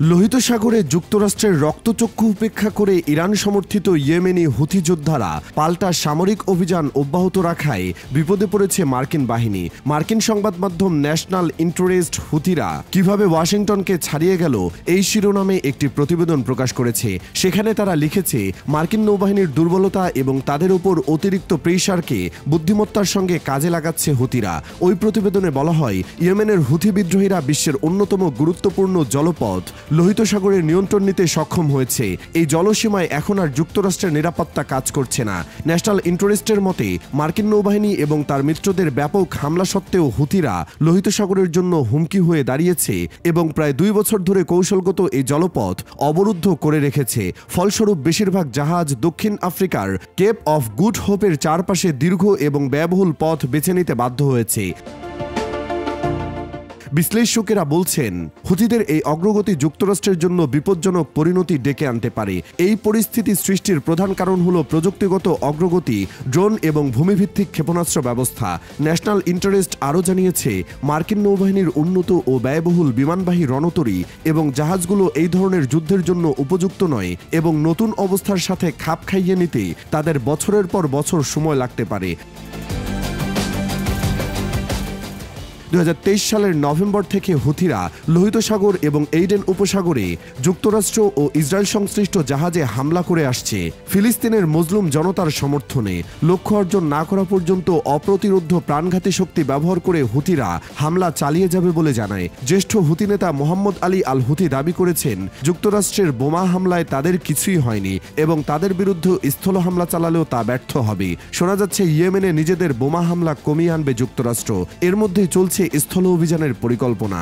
লোহিত সাগরে যুক্তরাষ্ট্রের রক্তচক্ষু উপেক্ষা করে ইরান সমর্থিত ইয়েমেনি হুথি যোদ্ধারা পাল্টা সামরিক অভিযান অব্যাহত রাখায় বিপদে পড়েছে মার্কিন বাহিনী। মার্কিন সংবাদ মাধ্যম ন্যাশনাল ইন্টারেস্ট হুথিরা কিভাবে ওয়াশিংটনকে ছাড়িয়ে গেল এই শিরোনামে একটি প্রতিবেদন প্রকাশ করেছে। সেখানে তারা লিখেছে, মার্কিন নৌবাহিনীর দুর্বলতা এবং তাদের উপর অতিরিক্ত প্রেসারকে বুদ্ধিমত্তার সঙ্গে কাজে লাগাচ্ছে হুথিরা। ওই প্রতিবেদনে বলা হয়, ইয়েমেনের হুথি বিদ্রোহীরা বিশ্বের অন্যতম গুরুত্বপূর্ণ জলপথ লোহিত সাগরের নিয়ন্ত্রণ নিতে সক্ষম হয়েছে। এই জলসীমায় এখন আর যুক্তরাষ্ট্রের নিরাপত্তা কাজ করছে না। ন্যাশনাল ইন্টারেস্টের মতে, মার্কিন নৌবাহিনী এবং তার মিত্রদের ব্যাপক হামলা সত্ত্বেও হুথিরা লোহিত সাগরের জন্য হুমকি হয়ে দাঁড়িয়েছে এবং প্রায় 2 বছর ধরে কৌশলগত এই জলপথ অবরুদ্ধ করে রেখেছে। ফলস্বরূপ বেশিরভাগ জাহাজ দক্ষিণ আফ্রিকার কেপ অফ গুড হোপের চারপাশে দীর্ঘ এবং ব্যয়বহুল পথ বেছে নিতে বাধ্য হয়েছে। বিশ্লেষকেরা বলছেন, হুথিদের এই অগ্রগতি যুক্তরাষ্ট্রের জন্য বিপজ্জনক পরিণতি ডেকে আনতে পারে। এই পরিস্থিতি সৃষ্টির প্রধান কারণ হল প্রযুক্তিগত অগ্রগতি, ড্রোন এবং ভূমিভিত্তিক ক্ষেপণাস্ত্র ব্যবস্থা। ন্যাশনাল ইন্টারেস্ট আরও জানিয়েছে, মার্কিন নৌবাহিনীর উন্নত ও ব্যয়বহুল বিমানবাহী রণতরী এবং জাহাজগুলো এই ধরনের যুদ্ধের জন্য উপযুক্ত নয় এবং নতুন অবস্থার সাথে খাপ খাইয়ে নিতে তাদের বছরের পর বছর সময় লাগতে পারে। 2023 সালের নভেম্বর থেকে হুথিরা লোহিত সাগর এবং এইডেন উপসাগরে যুক্তরাষ্ট্র ও ইসরায়েল সংশ্লিষ্ট জাহাজে হামলা করে আসছে। ফিলিস্তিনের মজলুম জনতার সমর্থনে লক্ষ্য অর্জন না করা পর্যন্ত অপ্রতিরোধ্য প্রাণঘাতী শক্তি ব্যবহার করে হুথিরা হামলা চালিয়ে যাবে বলে জানায়। জ্যেষ্ঠ হুথি নেতা মোহাম্মদ আলী আল হুথি দাবি করেছেন, যুক্তরাষ্ট্রের বোমা হামলায় তাদের কিছুই হয়নি এবং তাদের বিরুদ্ধে স্থল হামলা চালালেও তা ব্যর্থ হবে। শোনা যাচ্ছে, ইয়েমেনে নিজেদের বোমা হামলা কমিয়ে আনবে যুক্তরাষ্ট্র। এর মধ্যেই চলছে স্থল অভিযানের পরিকল্পনা।